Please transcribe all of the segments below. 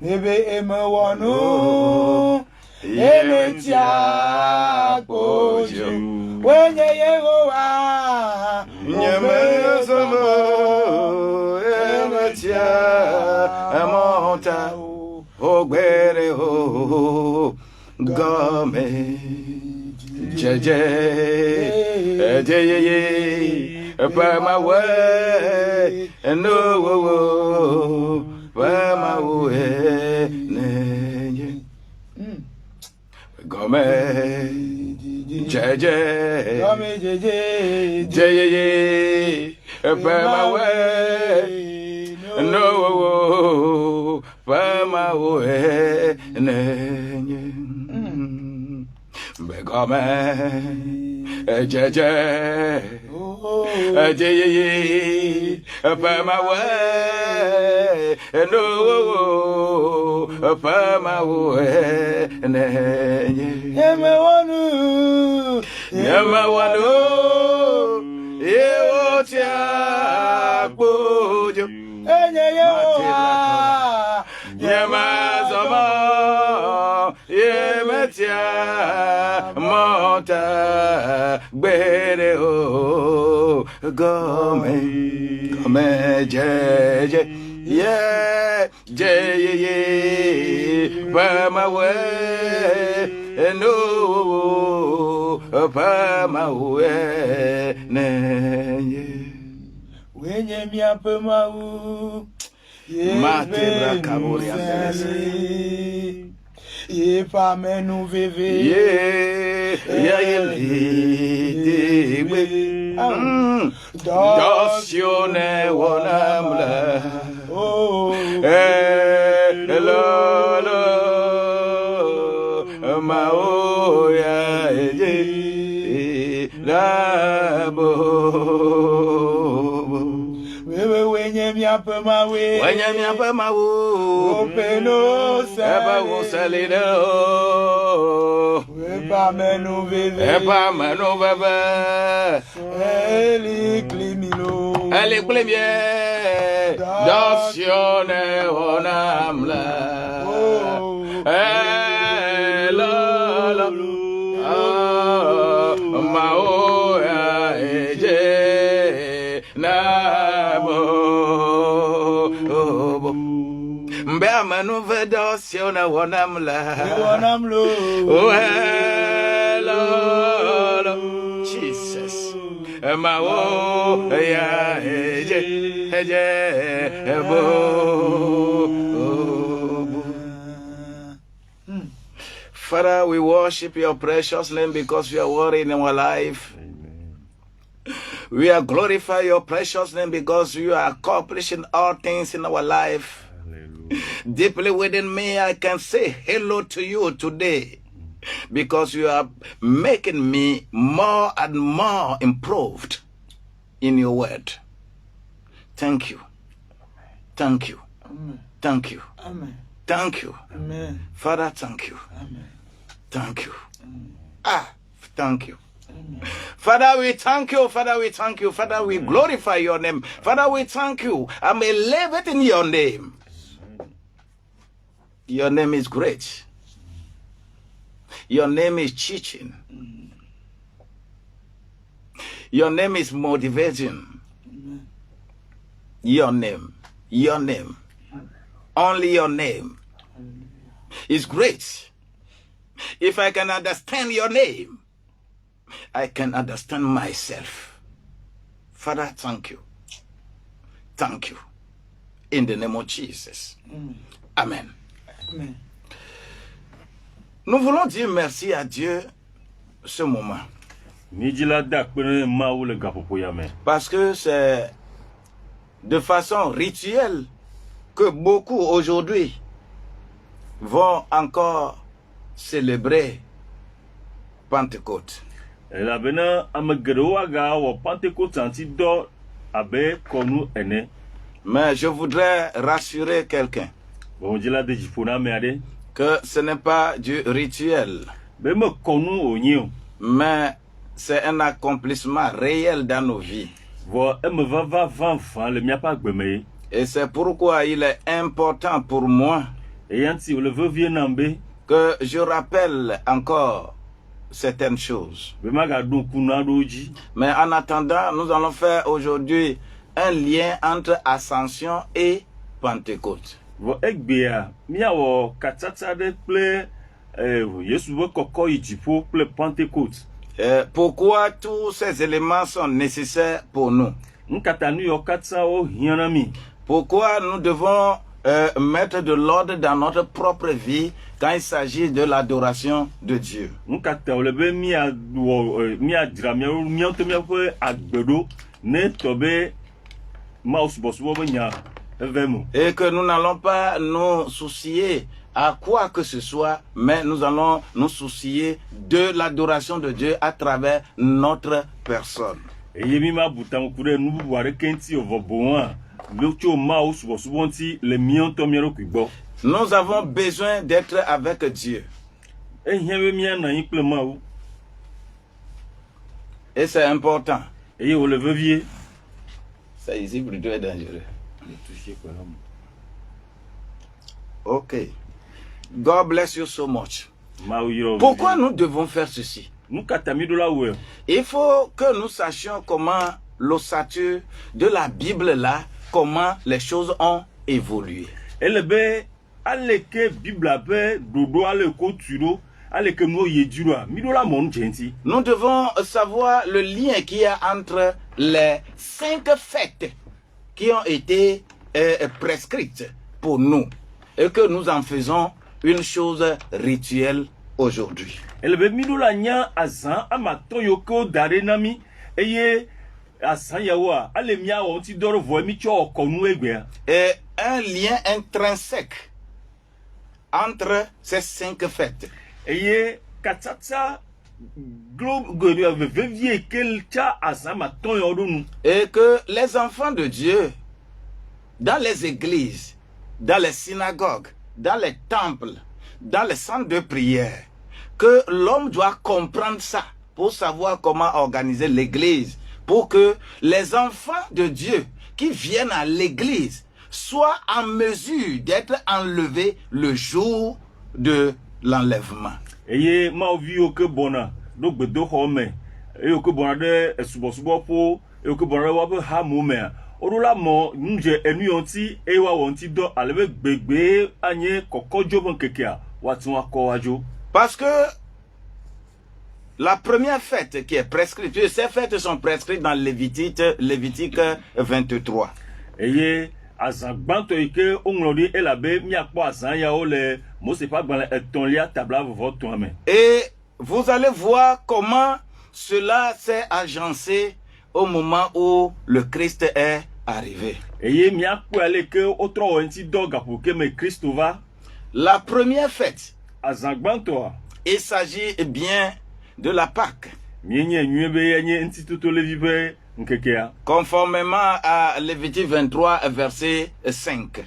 Bébé emewonu emetia kojo wenye Yehowa nyemezomo emetia monta ogbere o game jeje ejeye pa ma we no pa ma we ne game jeje jeye pa ma we no pa ma we ne begame jeje jeye pa ma we no pa ma we ne emewonu yewotia bojo enye Yehowa yemazoma yemetia monta gbere o gome jeje ye pa ma we no pa ma we ne wenye miape mau matebra kabori ye pa menu veve ya yele dosione wonamla hello ma ya labo wenye miape mawe openo eba wo salida epa menu veve eli klimie dosione onamla mao ya eje namo mbe amanu vedosio na wonamlo Jesus mao ya eje ebo. Father, we worship your precious name because you are worthy in our life. Amen. We are glorify your precious name because you are accomplishing all things in our life. Hallelujah. Deeply within me, I can say hello to you today because you are making me more and more improved in your word. Thank you. Thank you. Amen. Thank you. Amen. Thank you. Amen. Father, thank you. Amen. Thank you. Amen. Thank you. Amen. Father, we thank you. Father, we thank you. Father, we glorify your name. Father, we thank you. I'm elevating your name. Your name is great. Your name is teaching. Your name is motivating. Your name. Only your name is great. If I can understand your name, I can understand myself. Father, thank you. Thank you. In the name of Jesus. Amen. Amen. Nous voulons dire merci à Dieu ce moment. Parce que c'est de façon rituelle que beaucoup aujourd'hui vont encore célébrer Pentecôte. Mais je voudrais rassurer quelqu'un que ce n'est pas du rituel, mais c'est un accomplissement réel dans nos vies. Et c'est pourquoi il est important pour moi que je rappelle encore certaines choses. Mais en attendant, nous allons faire aujourd'hui un lien entre Ascension et Pentecôte. Pourquoi tous ces éléments sont nécessaires pour nous? Pourquoi nous devons mettre de l'ordre dans notre propre vie quand il s'agit de l'adoration de Dieu? Et que nous n'allons pas nous soucier à quoi que ce soit, mais nous allons nous soucier de l'adoration de Dieu à travers notre personne. Nous avons besoin d'être avec Dieu. Et c'est important. Ça ici plutôt est dangereux. Ok. God bless you so much. Pourquoi nous devons faire ceci? Il faut que nous sachions comment l'ossature de la Bible là, comment les choses ont évolué. Nous devons savoir le lien qu'il y a entre les 5 fêtes qui ont été prescrites pour nous et que nous en faisons une chose rituelle aujourd'hui. Et un lien intrinsèque entre ces 5 fêtes. Et que les enfants de Dieu, dans les églises, dans les synagogues, dans les temples, dans les centres de prière, que l'homme doit comprendre ça pour savoir comment organiser l'église, pour que les enfants de Dieu qui viennent à l'église soient en mesure d'être enlevés le jour de l'enlèvement. Parce que la première fête qui est prescrite, ces fêtes sont prescrites dans Lévitique 23. Et vous allez voir comment cela s'est agencé au moment où le Christ est arrivé. La première fête, il s'agit bien de la Pâque. Conformément à Lévitique 23, verset 5.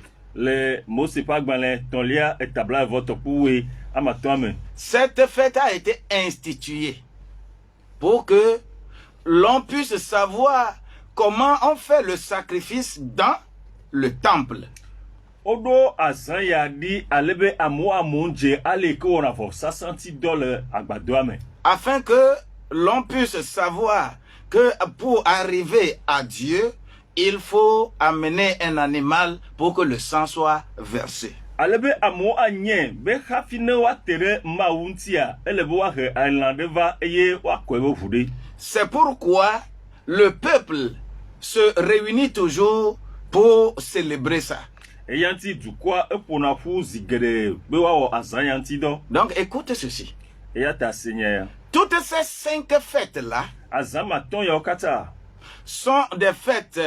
Cette fête a été instituée pour que l'on puisse savoir comment on fait le sacrifice dans le temple. Afin que l'on puisse savoir que pour arriver à Dieu, il faut amener un animal pour que le sang soit versé. C'est pourquoi le peuple se réunit toujours pour célébrer ça. Donc écoute ceci. Toutes ces 5 fêtes-là sont des fêtes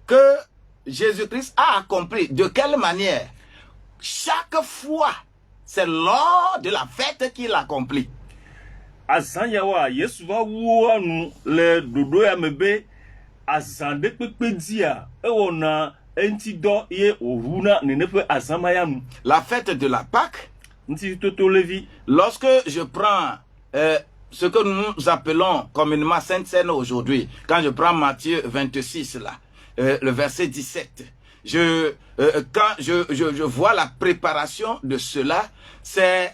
que Jésus-Christ a accomplies. De quelle manière? Chaque fois, c'est lors de la fête qu'il accomplit. La fête de la Pâque, lorsque je prends ce que nous appelons communément Sainte Seine aujourd'hui, quand je prends Matthieu 26 là, le verset 17, quand je vois la préparation de cela, c'est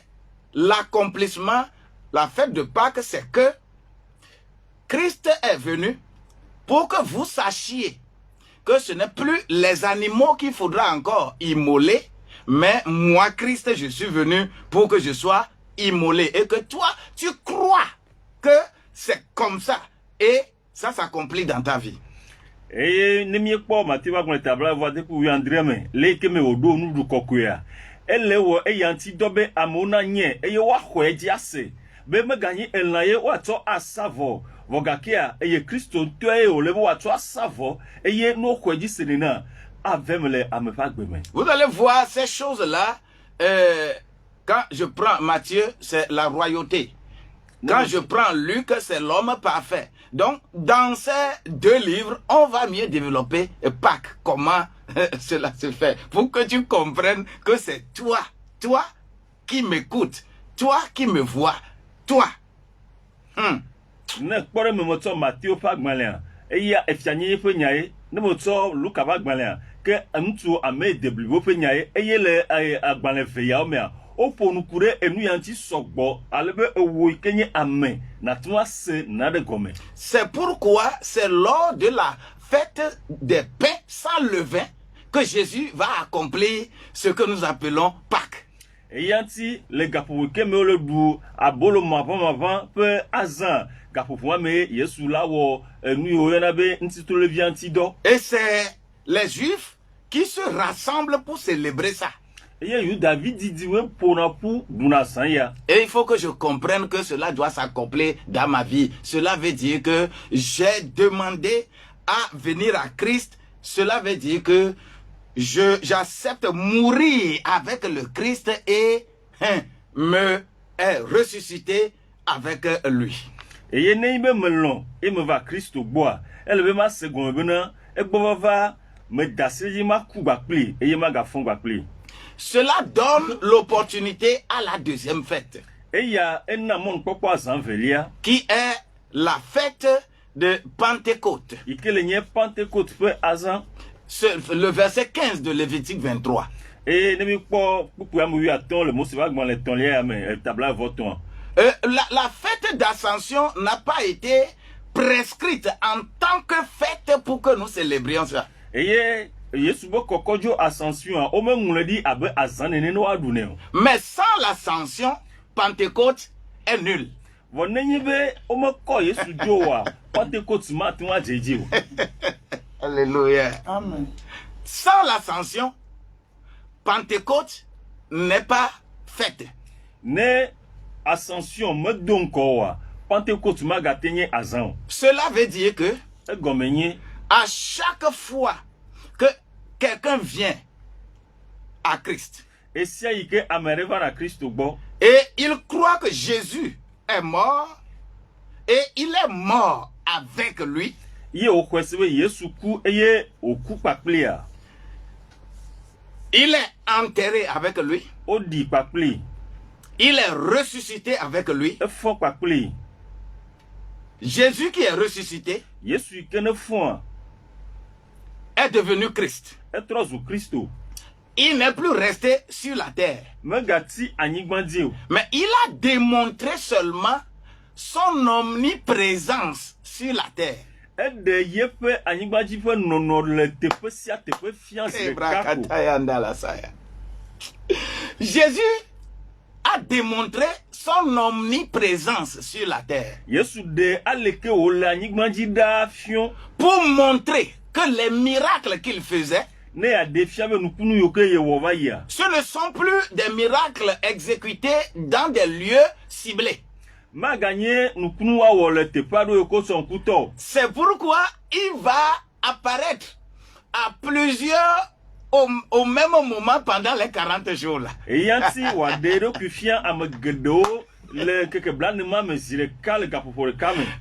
l'accomplissement, la fête de Pâques, c'est que Christ est venu pour que vous sachiez que ce n'est plus les animaux qu'il faudra encore immoler, mais moi, Christ, je suis venu pour que je sois immolé. Et que toi, tu crois que c'est comme ça. Et ça s'accomplit dans ta vie. Et ne m'y pas, Mathieu, va qu'on table, voir des coups, André, mais les que me au dos, nous, du cocuya. Elle est où, et yanti dobe à mon agné, et yo, ouais, diassé. Ben, me gagner, elle n'a eu, ou à savo. Vogakia, et Christo, tu es au levo, à toi, savo, et yé, no, quoi, dit, c'est l'ena. Vous allez voir ces choses-là. Quand je prends Matthieu, c'est la royauté. Quand je prends Luc, c'est l'homme parfait. Donc, dans ces deux livres, on va mieux développer Pâques, comment cela se fait. Pour que tu comprennes que c'est toi qui m'écoutes, toi qui me vois, toi. Ne pas me moto Matthieu Pagmalien. Et il y a Efiani Penyaye, ne moto Luca Pagmalien. Que un tour à me déblivo Penyaye, et il est à Banefeya, mais au pour nous courir et nous yanti sokbo, à lebe ou kenye amé, na toi c'est nade gomme. C'est pourquoi c'est lors de la fête des pains sans levain que Jésus va accomplir ce que nous appelons Pâques. Et yanti, les gars pour que me le dou, à bolo avant, peu azan, gars pour moi, mais yesu là où nous yonabe, n'tito le vianti do. Et c'est les Juifs qui se rassemblent pour célébrer ça. Et il faut que je comprenne que cela doit s'accomplir dans ma vie. Cela veut dire que j'ai demandé à venir à Christ. Cela veut dire que j'accepte mourir avec le Christ et me ressusciter avec lui. Et il me va Christ au bois. Elle veut ma seconde et va me dasser ma coupe et ma gafon bakli. Cela donne l'opportunité à la deuxième fête. Et il y a un amont qui est la fête de Pentecôte. Le verset 15 de Lévitique 23. Et la fête d'Ascension n'a pas été prescrite en tant que fête pour que nous célébrions ça. Mais sans l'ascension, Pentecôte est nul. Alléluia. Amen. Sans l'ascension, Pentecôte n'est pas faite. Cela veut dire que à chaque fois que quelqu'un vient à Christ et il croit que Jésus est mort et il est mort avec lui, il est enterré avec lui, il est ressuscité avec lui. Jésus qui est ressuscité est devenu Christ. Il n'est plus resté sur la terre. Mais il a démontré seulement son omniprésence sur la terre. Jésus a démontré son omniprésence sur la terre. Pour montrer que les miracles qu'il faisait, ce ne sont plus des miracles exécutés dans des lieux ciblés. C'est pourquoi il va apparaître à plusieurs au même moment pendant les 40 jours là.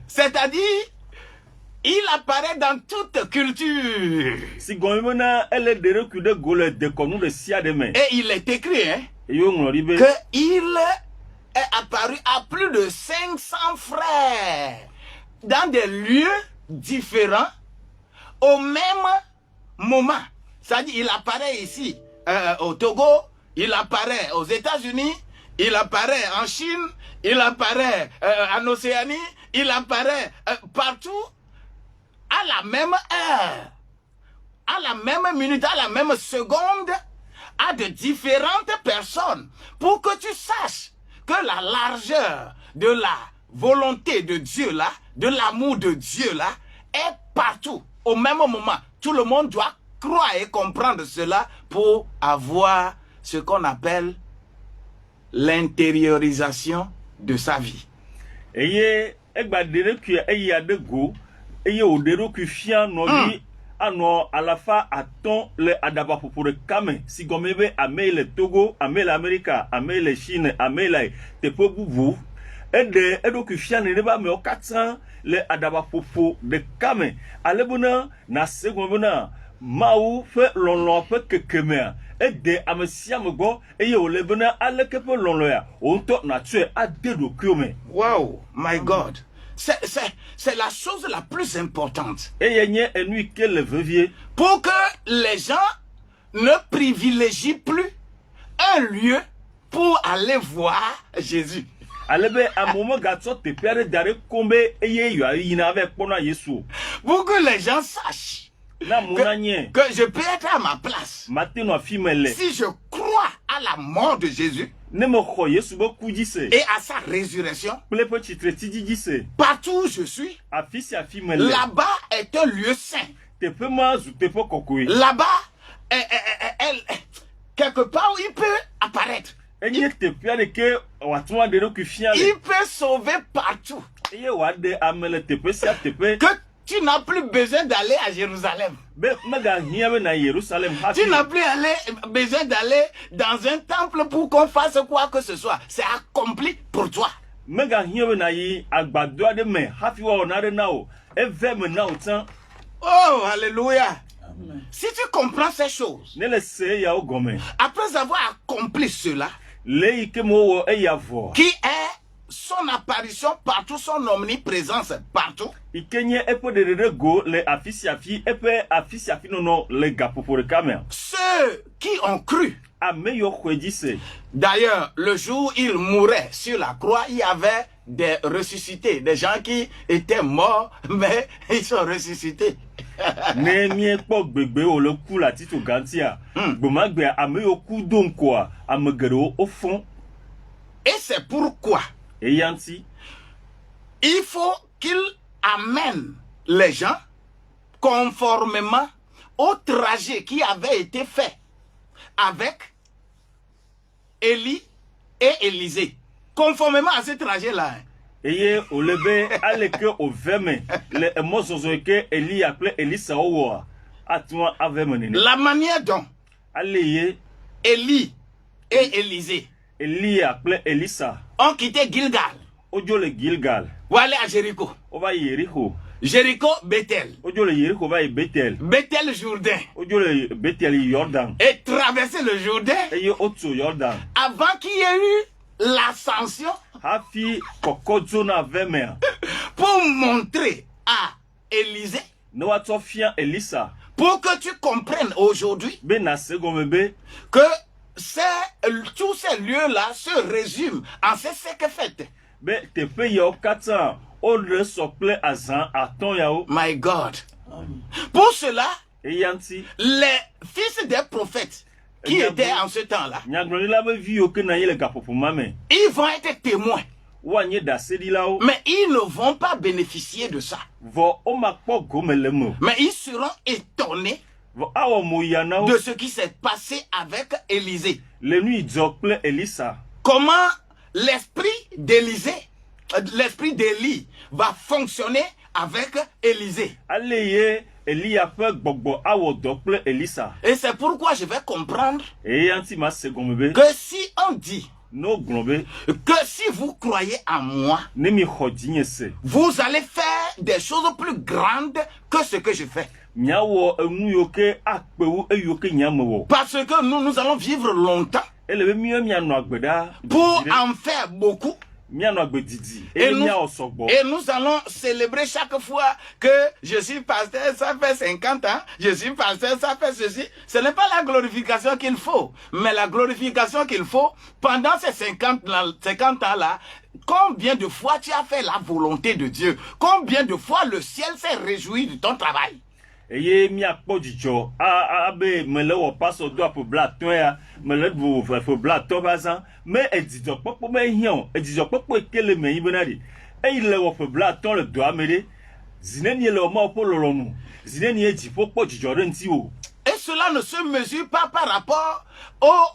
C'est-à-dire, il apparaît dans toute culture. Et il est écrit qu'il est apparu à plus de 500 frères dans des lieux différents au même moment. Ça dit, il apparaît ici, au Togo, il apparaît aux États-Unis, il apparaît en Chine, il apparaît en Océanie, il apparaît partout à la même heure, à la même minute, à la même seconde, à de différentes personnes, pour que tu saches que la largeur de la volonté de Dieu là, de l'amour de Dieu là, est partout, au même moment. Tout le monde doit croire et comprendre cela pour avoir ce qu'on appelle l'intériorisation de sa vie. Eye egbadere ku eye adego eye odero ku fia no bi ano alafa aton le adaba popore kame si gomebe amele Togo, amele America, amele Chine, amele tepo bubu ede edo ku fia ne ba me okatan le adaba popo de kame alebona na segomona maou fe lonlon fe kekeme ede amesia mego eye olebona alekepe lonlo ya onto na tue adedo kuome. Wow, my God. C'est la chose la plus importante. Pour que les gens ne privilégient plus un lieu pour aller voir Jésus. Pour que les gens sachent que je peux être à ma place. Si je crois à la mort de Jésus et à sa résurrection, partout où je suis, là-bas est un lieu saint. Là-bas, quelque part où il peut apparaître. Il peut sauver partout. Que tu n'as plus besoin d'aller à Jérusalem. Tu n'as plus besoin d'aller dans un temple pour qu'on fasse quoi que ce soit. C'est accompli pour toi. Oh, alléluia. Si tu comprends ces choses, après avoir accompli cela, qui est son apparition partout, son omniprésence partout, ceux qui ont cru. D'ailleurs, le jour où il mourait sur la croix, il y avait des ressuscités, des gens qui étaient morts, mais ils sont ressuscités. Et c'est pourquoi il faut qu'il amène les gens conformément au trajet qui avait été fait avec Élie et Élisée. Conformément à ce trajet-là. Eye olebe aleke oveme le emozozo ke Eli appelé Elisa owa atwa aveme. La manière dont Aleye Élie et Élisée Eli appelé Elisa ont quitté Gilgal. Ojo le Gilgal. Ou aller à Jéricho. Ova Jéricho. Jéricho, Bethel. Ojo le Jéricho va Bethel. Bethel, Jourdain. Ojo le Bethel Jordan. Et traverser le Jourdain. Eye otso Jordan. Avant qu'il y ait eu l'ascension. Hafi kokozona veme. Pour montrer à Élisée. Noatofia Elisa. Pour que tu comprennes aujourd'hui. Bena segomebe. Que tous ces lieux-là se résument en ces cinq fêtes. My God. Pour cela, les fils des prophètes qui étaient en ce temps-là, ils vont être témoins. Mais ils ne vont pas bénéficier de ça. Mais ils seront étonnés de ce qui s'est passé avec Élisée. Comment l'esprit d'Élisée, l'esprit d'Élie va fonctionner avec Élisée. Et c'est pourquoi je vais comprendre que si on dit que si vous croyez en moi, vous allez faire des choses plus grandes que ce que je fais. Parce que nous allons vivre longtemps pour en faire beaucoup. Et nous allons célébrer chaque fois que je suis pasteur, ça fait 50 ans, je suis pasteur, ça fait ceci. Ce n'est pas la glorification qu'il faut, mais la glorification qu'il faut pendant ces 50 ans-là. Combien de fois tu as fait la volonté de Dieu? Combien de fois le ciel s'est réjoui de ton travail? Eye mi akpɔ dzidzɔ abe mele wɔ pasɔ do aƒe bla atɔ̃ ya mele vo aƒe bla atɔ̃ ƒe azã me edzidzɔkpɔkpɔ me hiã o edzidzɔkpɔkpɔ eke le me yi bena ɖi eyi le wɔ ƒe bla atɔ̃ le doa me ɖe zineni le wɔ ma ƒe lɔlɔnu zineni ye dziƒo kpɔ dzidzɔ ɖe ŋuti o. Et cela ne se mesure pas par rapport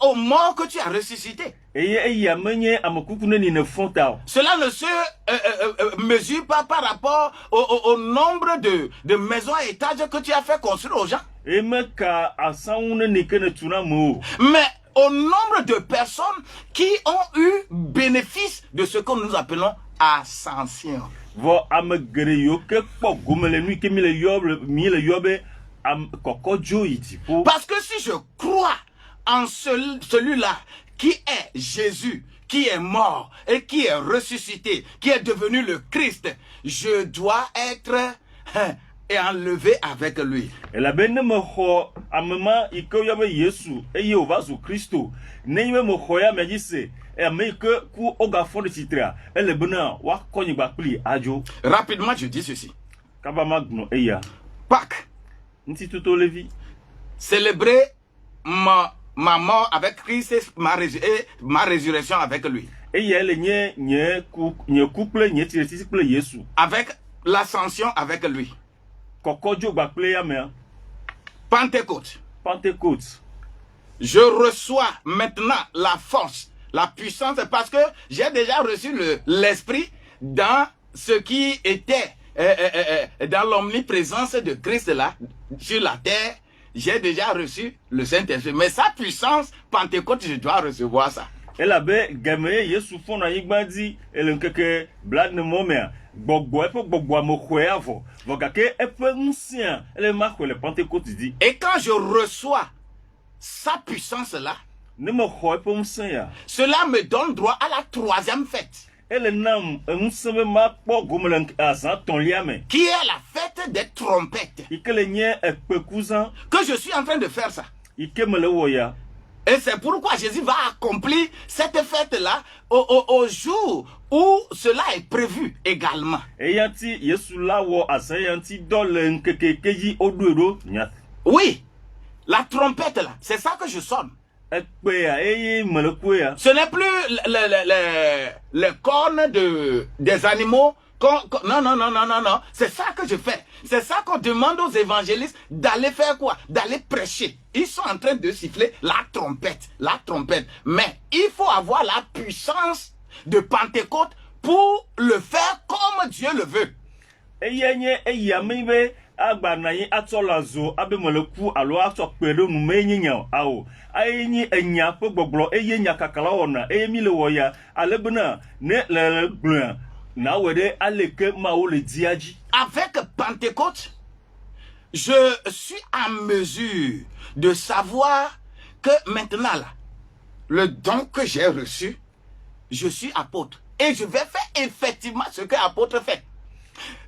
aux morts que tu as ressuscité. Cela ne se mesure pas par rapport au nombre de maisons et étages que tu as fait construire aux gens. Mais au nombre de personnes qui ont eu bénéfice de ce que nous appelons ascension. Parce que si je crois en celui-là qui est Jésus, qui est mort et qui est ressuscité, qui est devenu le Christ, je dois être et enlevé avec lui. Rapidement, je dis ceci. Pâques. Célébrer ma mort avec Christ et ma résurrection avec lui. Avec l'ascension avec lui. Pentecôte. Je reçois maintenant la force, la puissance, parce que j'ai déjà reçu l'esprit dans ce qui était dans l'omniprésence de Christ là, sur la terre. J'ai déjà reçu le Saint-Esprit. Mais sa puissance, Pentecôte, je dois recevoir ça. Elle avait gagné Yesu fond na yigbanzi elenkeke blad ne momia gbogbo epo gbogbo amokwe avo vogake epo nsien ele makwe le Pentecôte dit. Et quand je reçois sa puissance là, ne me khoy epo nsien cela me donne droit à la troisième fête. Elle nam nseme ma po gomelen azan ton liame qui est la fête des trompettes. Ikelenye ekpekuzan que je suis en train de faire ça. Ikemele woya. Et c'est pourquoi Jésus va accomplir cette fête-là au jour où cela est prévu également. Oui, la trompette là, c'est ça que je sonne. Ce n'est plus les cornes des animaux. Non. C'est ça que je fais. C'est ça qu'on demande aux évangélistes d'aller faire quoi? D'aller prêcher. Ils sont en train de siffler la trompette. Mais il faut avoir la puissance de Pentecôte pour le faire comme Dieu le veut. Avec Pentecôte, je suis en mesure de savoir que maintenant là, le don que j'ai reçu, je suis apôtre. Et je vais faire effectivement ce que l'apôtre fait.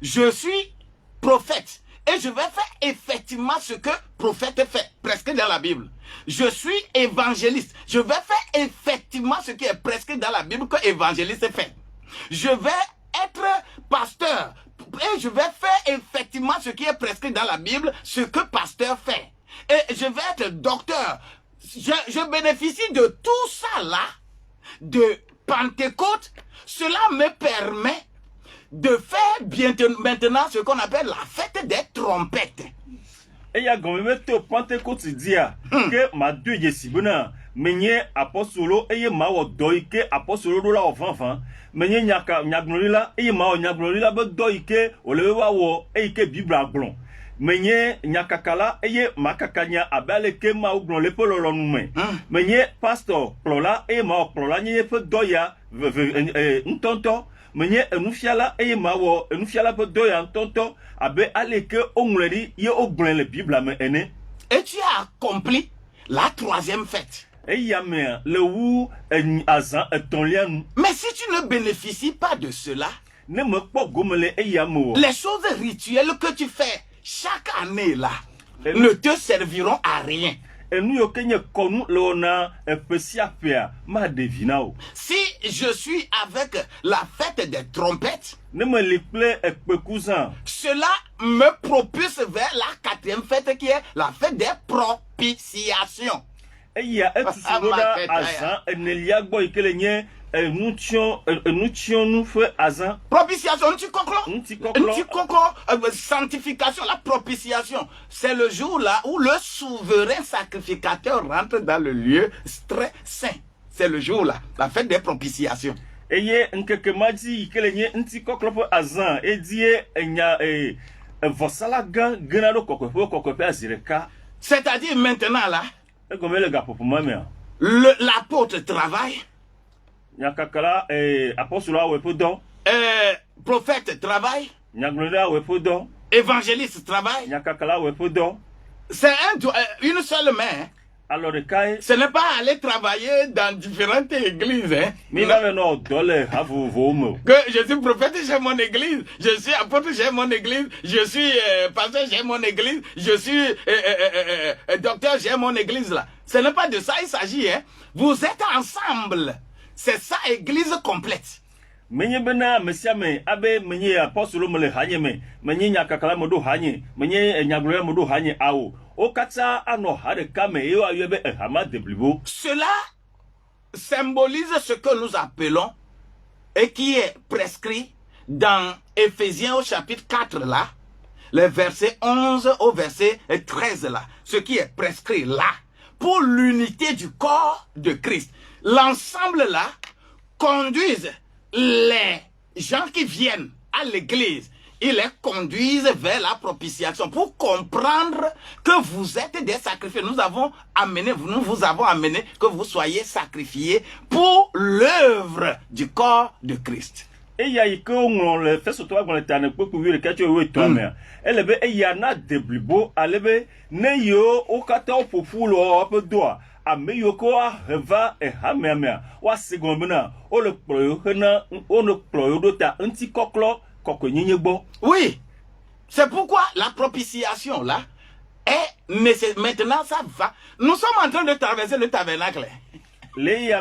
Je suis prophète. Et je vais faire effectivement ce que prophète fait, presque dans la Bible. Je suis évangéliste. Je vais faire effectivement ce qui est presque dans la Bible que évangéliste fait. Je vais être pasteur et je vais faire effectivement ce qui est prescrit dans la Bible, ce que pasteur fait. Et je vais être docteur. Je bénéficie de tout ça là, de Pentecôte. Cela me permet de faire maintenant ce qu'on appelle la fête des trompettes. Et il y a quand même Pentecôte dit que ma deux yesibona menye apostolo eye ma wo doike apostolo la ofanfan menye nyaka nyagnolila eye ma wo nyagnolila be doike olewe wa wo eke bible aglon menye nyakakala eye makakanya abale ke ma oglon le pololo nume menye pastor plola eye ma plola nye fe doya ntonto menye enufiala eye ma wo enufiala be doya ntonto abe aleke ongleri ye oglon le bible me ene. Et tu as accompli la troisième fête. eya me le wu azan etonlia nu. Mais si tu ne bénéficies pas de cela, Ne me kpo gomele eya me wo. les choses rituelles que tu fais chaque année là ne te serviront à rien. Enu yo kenye konu le ona epesia pea ma devina o. Si je suis avec la fête des trompettes, Ne me liple ekpekuzan. cela me propulse vers la quatrième fête qui est la fête des propitiations. Eya etusuroda azan enelia gbo ikele nye enution nu fe azan. Propitiation, un petit Nti coco, sanctification, la propitiation. C'est le jour là où le souverain sacrificateur rentre dans le lieu très saint. C'est le jour là, la fête des propitiations. Eye nkeke maji ikele nye nti koklo fe azan edie enya vosala gan genado kokope azireka. C'est-à-dire maintenant là, Egomele ga popo mamia. l'apôtre travaille, Nyakakala apostolo awe podon. prophète travaille, Nyaglonda awe podon. évangéliste travaille. Nyakakala awe podon. C'est une seule main. Alors de kai Ce n'est pas aller travailler dans différentes églises. Hein. mi va no dole havu vomo. Que je suis prophète, j'ai mon église. Je suis apôtre, j'ai mon église. Je suis pasteur, j'ai mon église. Je suis docteur, j'ai mon église là. Ce n'est pas de ça il s'agit. Hein. Vous êtes ensemble. C'est ça, église complète. Menye bena mesiame abe menye apostolo mele hanye me. Menye nyakakala modo hanye. Menye nyagloya modo hanye awo. O kata ano hade kame yo ayebe hama deblibo. Cela symbolise ce que nous appelons et qui est prescrit dans Éphésiens au chapitre 4 là, les versets 11 au verset 13 là. Ce qui est prescrit là, pour l'unité du corps de Christ. L'ensemble là conduisent les gens qui viennent à l'église. Ils les conduisent vers la propitiation pour comprendre que vous êtes des sacrifiés. Nous vous avons amené que vous soyez sacrifiés pour l'œuvre du corps de Christ. Eya ike onwo le fesoto agbon tane poku wi rekacho we to ame. Elebe eya na deblibo alebe ne yo o kata opofu lo opedo ame yo ko heva hameme wa sigon bina o le proyo hena o no proyo dota nti koklo kokonyenye gbo. Oui. C'est pourquoi la propitiation là est nécessaire. Maintenant ça va. Nous sommes en train de traverser le tabernacle. La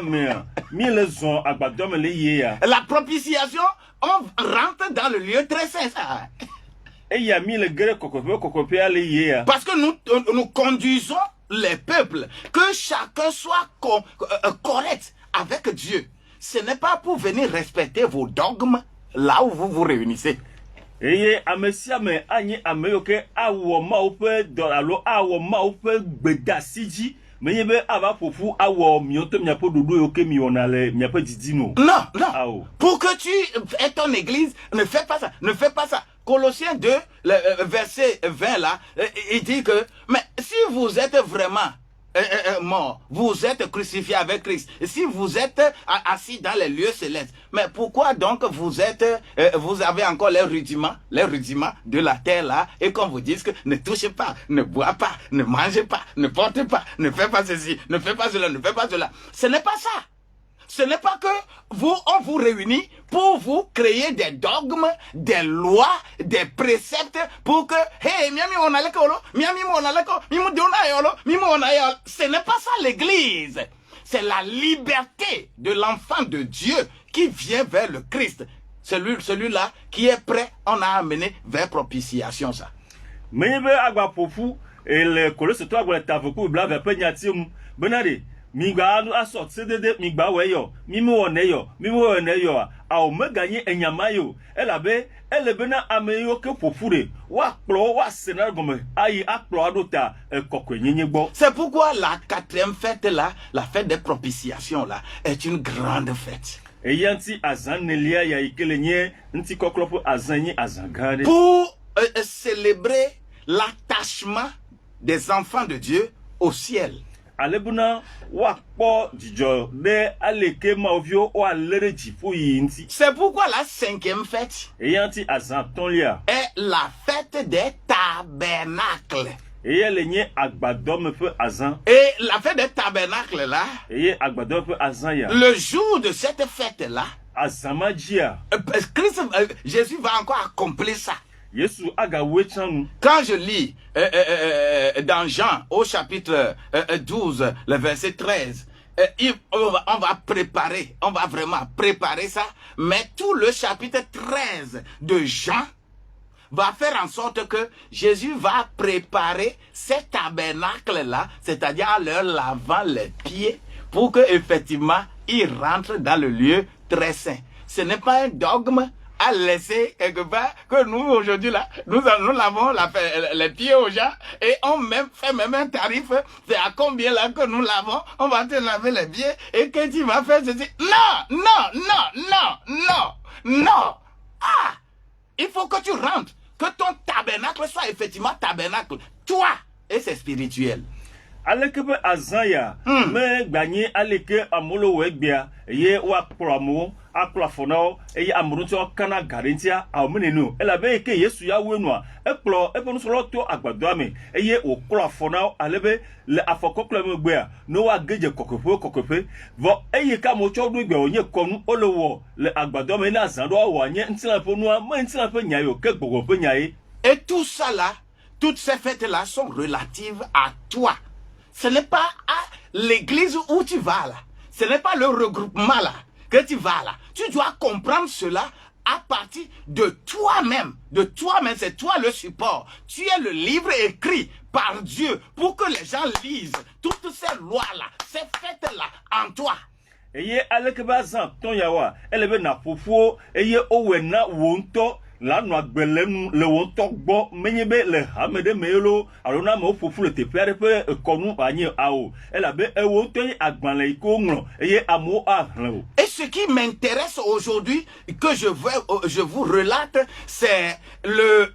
propitiation, on rentre dans le lieu très saint. Parce que nous conduisons les peuples, que chacun soit correct avec Dieu. Ce n'est pas pour venir respecter vos dogmes là où vous vous réunissez. Non, non. Pour que tu aies ton église, ne fais pas ça. Ne fais pas ça. Colossiens 2, le verset 20 là, il dit que, mais si vous êtes vraiment mort, vous êtes crucifié avec Christ, si vous êtes assis dans les lieux célestes, mais pourquoi donc vous avez encore les rudiments de la terre là, et qu'on vous dise que ne touchez pas, ne bois pas, ne mangez pas, ne portez pas, ne faites pas ceci, ne faites pas cela, ne faites pas cela. Ce n'est pas ça. Ce n'est pas que on vous réunit pour vous créer des dogmes, des lois, des préceptes pour que, hey, ce n'est pas ça l'église. C'est la liberté de l'enfant de Dieu qui vient vers le Christ. Celui-là qui est prêt, on a amené vers propitiation ça. Migba asot cdd migba weyo mimi woneyo a o meganye enyamayo elabe elebena ameyo ke fofure wa kplo wa sena gome ayi akplo adota kokwenyenye gbo. C'est pourquoi la quatrième fête là, la fête des propitiations là, est une grande fête. Eyanti azanelia ya ikelenye nti koklopo azanyi azangade. Pour célébrer l'attachement des enfants de Dieu au ciel. Alebuna wakpo dijo de aleke maovio o alere jifu yinti. C'est pourquoi la cinquième fête eyanti azantolia est la fête des tabernacles. Et la fête des tabernacles là, le jour de cette fête là, Jésus va encore accomplir ça. Quand je lis dans Jean au chapitre 12, le verset 13, on va préparer, on va vraiment préparer ça, mais tout le chapitre 13 de Jean va faire en sorte que Jésus va préparer ces tabernacles-là, c'est-à-dire en leur lavant les pieds, pour que effectivement ils rentrent dans le lieu très saint. Ce n'est pas un dogme à laisser quelque part que nous aujourd'hui là, nous lavons les pieds aux gens et on fait même un tarif, c'est à combien là que nous lavons, on va te laver les pieds et que tu vas faire ceci. Non, non, non, non, non, non. Ah, il faut que tu rentres. Que ton tabernacle soit effectivement tabernacle. Toi, et c'est spirituel. Aleke be azanya me gbanye aleke amolo wegbia ye wa promo akla fono e amrunto kana garantia awmenenu elabe ke Yesu ya wenu ekplo ebonu solo to agbado ame eye okla fono alebe le afokokle megbea no wa geje kokofe vo eye ka mo chodu igbe onye konu olowo le agbado ame na zando awanye ntila ponu ma ntila pe nyayo ke gbogbo pe nyaye. Et tout ça là, toutes ces fêtes là sont relatives à toi. Ce n'est pas à l'église où tu vas là. Ce n'est pas le regroupement là que tu vas là. Tu dois comprendre cela à partir de toi-même. De toi-même, c'est toi le support. Tu es le livre écrit par Dieu pour que les gens lisent toutes ces lois-là, ces fêtes-là en toi. Eye alekebazan ton yawa, elebe na fofo, eye owena wonto. La no agbelenu le wonto gbo menyebe le hamede melo alona mo fofu le tepere pe konu anye ao elabe e wonto agbanle iko nglo eye amo ahlo. Et ce qui m'intéresse aujourd'hui que je vous relate, c'est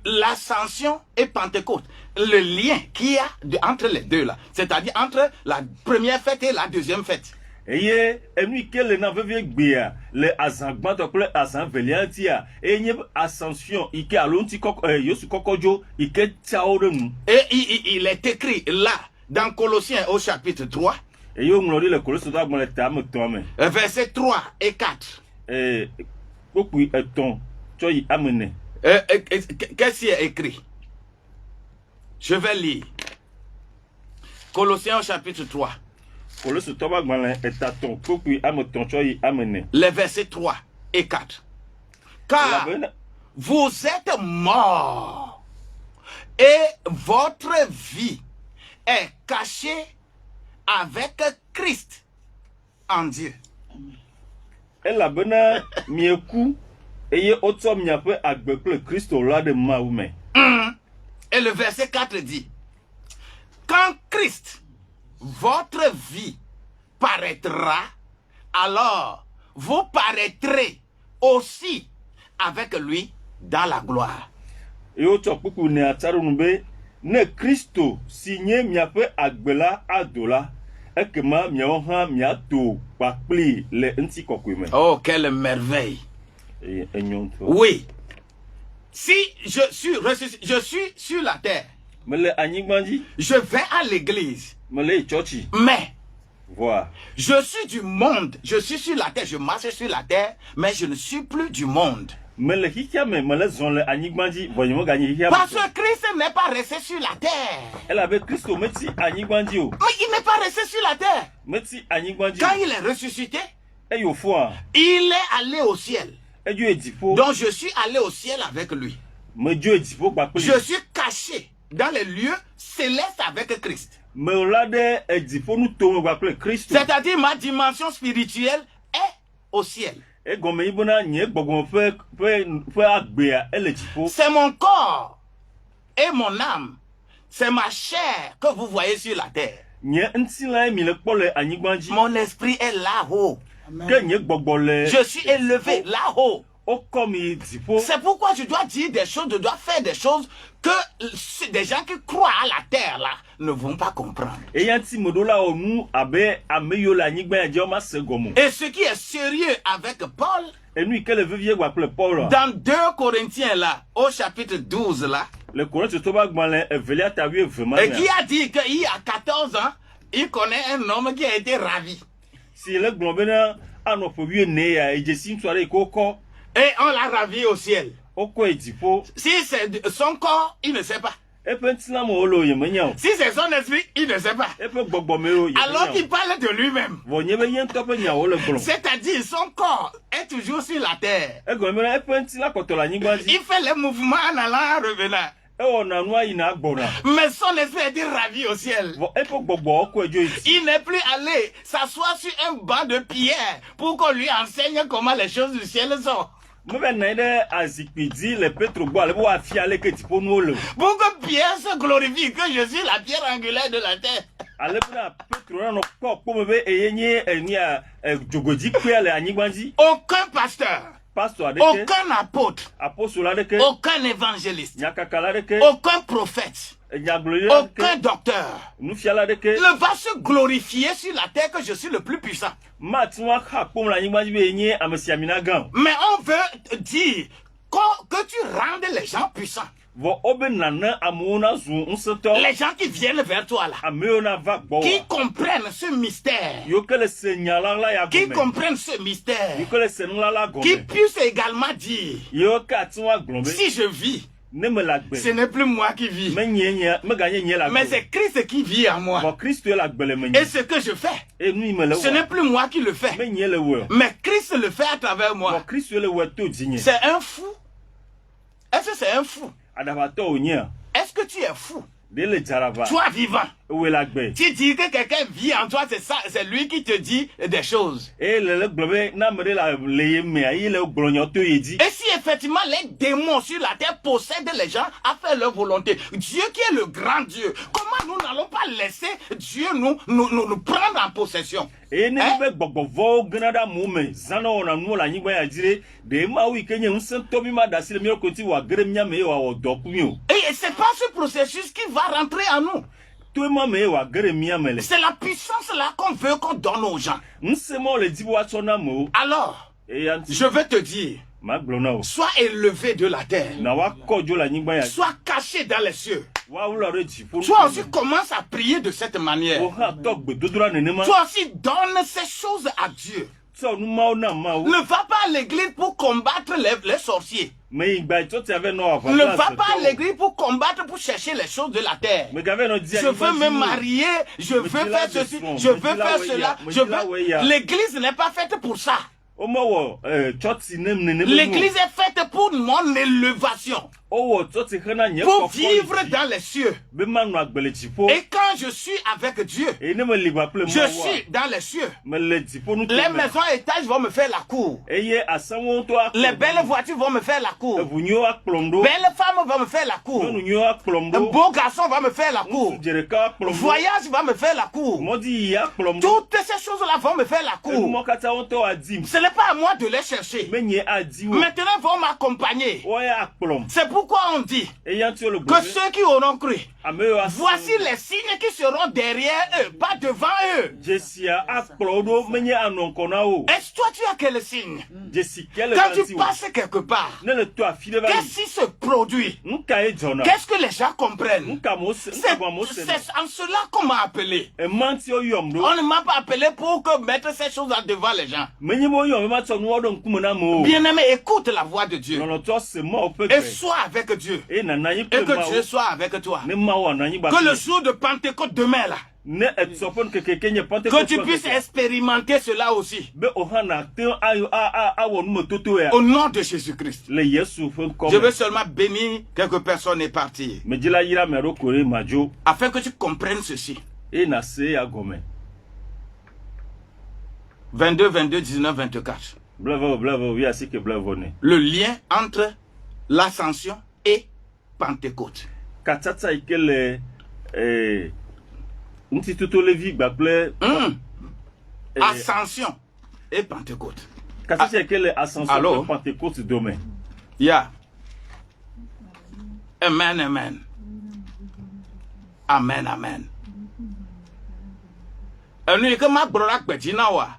l'ascension et Pentecôte, le lien qu'il y a entre les deux là, c'est-à-dire entre la première fête et la deuxième fête. Eye enu kele na vevie gbia le azangban to kle azan veliantia enye ascension ike alonti koko Yesu kokojo ike tiaoremu. Et il est écrit là dans Colossiens au chapitre 3. Eye onglori le Colossiens ta gbon le tam tome. Versets 3 et 4. Kokui eton choyi amene. Qu'est-ce qui est écrit? Je vais lire. Colossiens au chapitre 3. Les versets 3 et 4. Car vous êtes morts et votre vie est cachée avec Christ en Dieu. Et le verset 4 dit, quand Christ, votre vie, paraîtra, alors vous paraîtrez aussi avec lui dans la gloire. Et au topuku ne atarunbe ne Christo signé miape agbela adola ekema miaoha miato pakpli le nti kokweme. Oh, quelle merveille. Oui. Si je suis sur la terre, je vais à l'église, mais je suis du monde, je suis sur la terre, je marche sur la terre, mais je ne suis plus du monde. Parce que Christ n'est pas resté sur la terre. Mais il n'est pas resté sur la terre. Quand il est ressuscité, il est allé au ciel. Donc je suis allé au ciel avec lui. Je suis caché dans les lieux célestes avec Christ. C'est-à-dire ma dimension spirituelle est au ciel. C'est mon corps et mon âme. C'est ma chair que vous voyez sur la terre. Mon esprit est là-haut. Je suis élevé là-haut. C'est pourquoi je dois dire des choses, je dois faire des choses que des gens qui croient à la terre là ne vont pas comprendre. Et ce qui est sérieux avec Paul, dans 2 Corinthiens là, au chapitre 12 là, Le Corinthiens to bagman Evelia tabi vraiment. Et qui a dit qu'il y a 14 ans, il connaît un homme qui a été ravi. Si le globena anopobi ne ya ejesim soare koko. Et on l'a ravi au ciel. Oko edipo. Si c'est son corps, il ne sait pas. Si c'est son esprit, il ne sait pas. Alors qu'il parle de lui-même. C'est-à-dire son corps est toujours sur la terre. Il fait les mouvements en allant et revenant. Mais son esprit est ravi au ciel. Il n'est plus allé s'asseoir sur un banc de pierre pour qu'on lui enseigne comment les choses du ciel sont. Pour que Pierre se glorifie que je suis la pierre angulaire de la terre. Aucun pasteur, aucun apôtre, aucun évangéliste, aucun prophète, aucun docteur ne va se glorifier sur la terre que je suis le plus puissant. Mais on veut dire que tu rendes les gens puissants. Les gens qui viennent vers toi là, qui comprennent ce mystère, qui comprennent ce mystère, qui puissent également dire, si je vis, ce n'est plus moi qui vis, mais c'est Christ qui vit en moi. Et ce que je fais, ce n'est plus moi qui le fais, mais Christ le fait à travers moi. C'est un fou. Est-ce que c'est un fou? Est-ce que tu es fou? Toi vivant. Tu dis que quelqu'un vit en toi, c'est ça, c'est lui qui te dit des choses. Et si effectivement les démons sur la terre possèdent les gens à faire leur volonté, Dieu qui est le grand Dieu, comment nous n'allons pas laisser Dieu nous prendre en possession? Et c'est pas ce processus qui va rentrer en nous. C'est la puissance là qu'on veut qu'on donne aux gens. Alors, je vais te dire, sois élevé de la terre, sois caché dans les cieux. Toi aussi commence à prier de cette manière. Toi aussi donne ces choses à Dieu. Ne va pas à l'église pour combattre les sorciers. Ne va pas à l'église pour combattre, pour chercher les choses de la terre. Je veux me marier, je veux faire ceci, je veux faire cela. L'église n'est pas faite pour ça. L'église est faite pour mon élévation. Pour vivre dans les cieux. Et quand je suis avec Dieu, je suis dans les cieux. Les maisons à étages vont me faire la cour. Les belles voitures vont me faire la cour. Belles femmes vont me faire la cour. Un beau garçon va me faire la cour. Voyage va me faire la cour. Toutes ces choses-là vont me faire la cour. Ce n'est pas à moi de les chercher. Maintenant, ils vont m'accompagner. C'est pourquoi on dit que ceux qui auront cru, voici les signes qui seront derrière eux, pas devant eux. Est-ce que toi tu as quel signe? Quand tu passes quelque part, qu'est-ce qui se produit? Qu'est-ce que les gens comprennent? C'est en cela qu'on m'a appelé. On ne m'a pas appelé pour mettre ces choses devant les gens. Bien-aimé, écoute la voix de Dieu. Et sois avec Dieu. Et que Dieu soit avec toi. Que le jour de Pentecôte demain là, que tu puisses expérimenter cela aussi. Au nom de Jésus-Christ. Je veux seulement bénir quelques personnes et partir. Afin que tu comprennes ceci. 22, 22, 19, 24. Le lien entre l'ascension et Pentecôte. Ascension et Pentecôte. Alors, yeah. Amen, amen. Amen, amen. Nous que ma brola bedina wa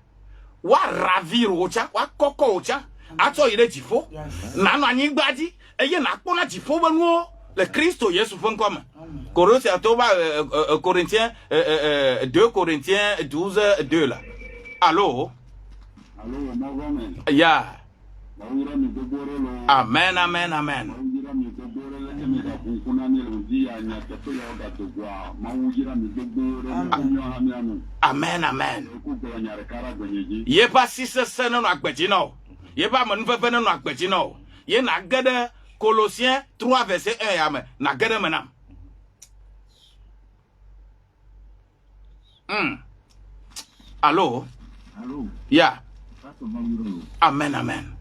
ravir ocha wa koko ocha ato ire jifo na no anyi gbadi eye na kpona jifo banu Le Christ Jésus.com. Corinthiens 2 Corinthiens 12 2 là. Allô? Yeah. Amen, amen, amen. Amen, amen. Ye pas si c'est non akbetino. Ye pas mon veut non akbetino. Ye na gade Colossiens 3 verset 1 amen. Na gade menam. Allô? Allô? Yeah. Amen, amen.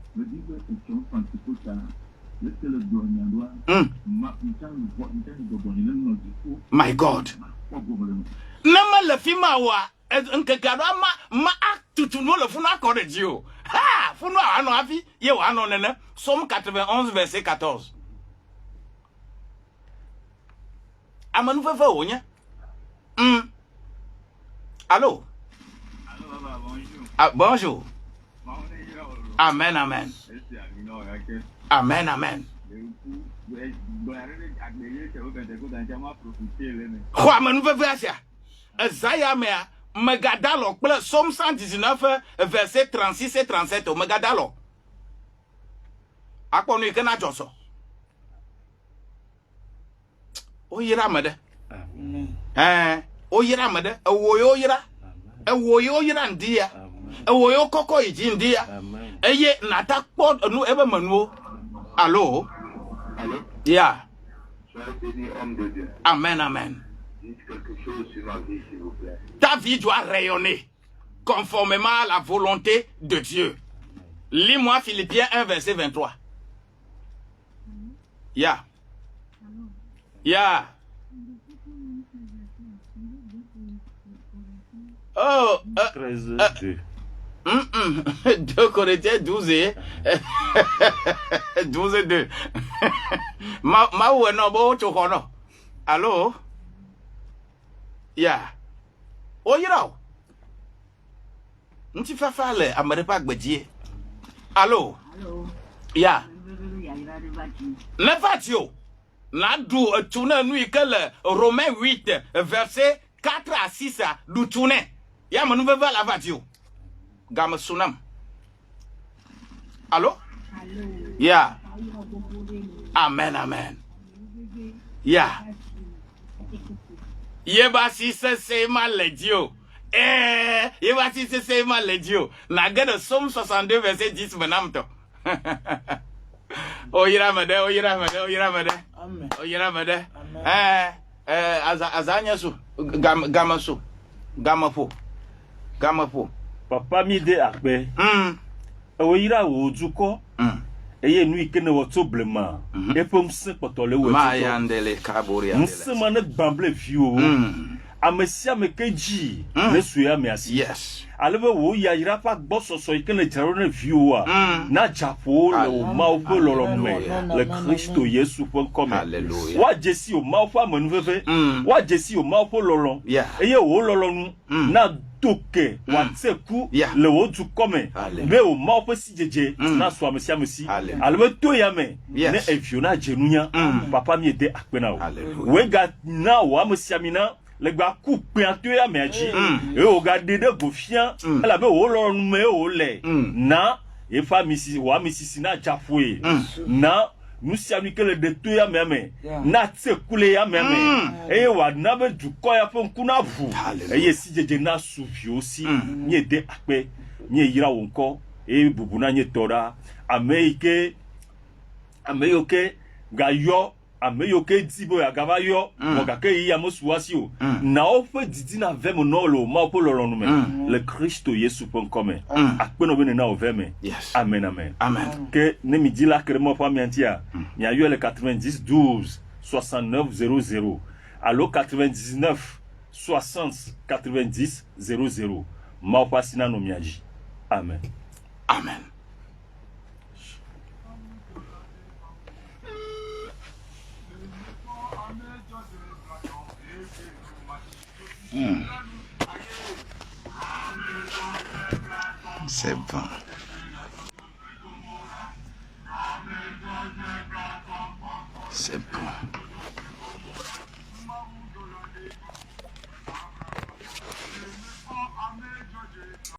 My God. Nama le fima wa nkekado ma aktutu no le funa akorde dio. Ha, funa ano afi ye wa ano nene. Somme 91 verset 14. Amanu fefe onya. Allô? Ah, bonjour. Amen, amen. Amen, amen. Quoi, mais nous faisons ça? Isaiah Megadalo, Somme 119, verset 36 et 37, Megadalo. À quoi nous y a josso? Oh, y'a made. Oh, y'a made. Oh, y'a. Oh, y'a ndia. Oh, y'a coco india. Eye nata pod nous ebe manu. Allô? Allô? Yeah. Sois béni, homme de Dieu. Amen, amen. Dites quelque chose sur ma vie, s'il vous plaît. Ta vie doit rayonner conformément à la volonté de Dieu. Lis-moi Philippiens 1 verset 23. Yeah. Yeah. Oh, 13, 2. 2 Corinthiens 12 et 12 et 2. Ma ou no bo chokono. Allô? Yeah. Oh yira. Nti fa fa le amere pa gbedie. Allô? Allô? Yeah. Le vatio. Na du tuna nui que le Romains 8 verset 4 à 6 du tuna. Ya manu va la vatio. Gama sunam. Allô? Allô? Yeah. Amen, amen. Yeah. Yeba si c'est mal les dieux. Yeba si c'est mal les dieux. Na gade Somme 62 verset 10 menamto. Oh yira mede, oh yira mede, oh yira mede. Amen. Oh yira mede. Amen. Azanya su. Gama su. Gama po. Gama po. Papa mi de akbe. Ewo yira wo duko. Eye nu ikene wo toblema. Epom se potole wo. Ma yandele kabori yandele. Nsema ne gbamble fio. Amesia mekeji. Ne suya me asi. Yes. Alebe wo ya yira pa gbo soso ikene jaro ne fio a. Na japo le o ma o pe lolo me. Le Christo Yesu.com. Alléluia. Wa jesi o ma o fa manu fefe. Wa jesi o ma o pe lolo. Yeah. Eye wo lolo nu. Na toke wa tseku le wo du kome me o ma o si jeje na so amesia mesi alebe to ya me ne efiona jenunya papa mi ede akpena o we ga na o amesia mi na le gba ku pe ato ya me aji e o ga dede gofia ala be o lo me o le na e fa misi wa misi na jafue na nusia mi kele de to ya meme na tsekule ya meme e wa na be duko ya fo nkuna bu e si jeje na sufi osi nye de akpe nye yira wonko e bubu na nye tora ameike ga yo ameyoke dibo ya gaba yo mo ga ke ya mosuasi o na o fe didi na vemo no lo ma po lo nu me le Christo Yesu.com akpe no be na o veme. Yes. Amen, amen. Amen. Que ne me dit là que moi pas miantia il y a eu le 90 12 69 00 allo 99 60 90 00 ma pas sina no miaji. Amen. Amen. C'est bon. C'est bon.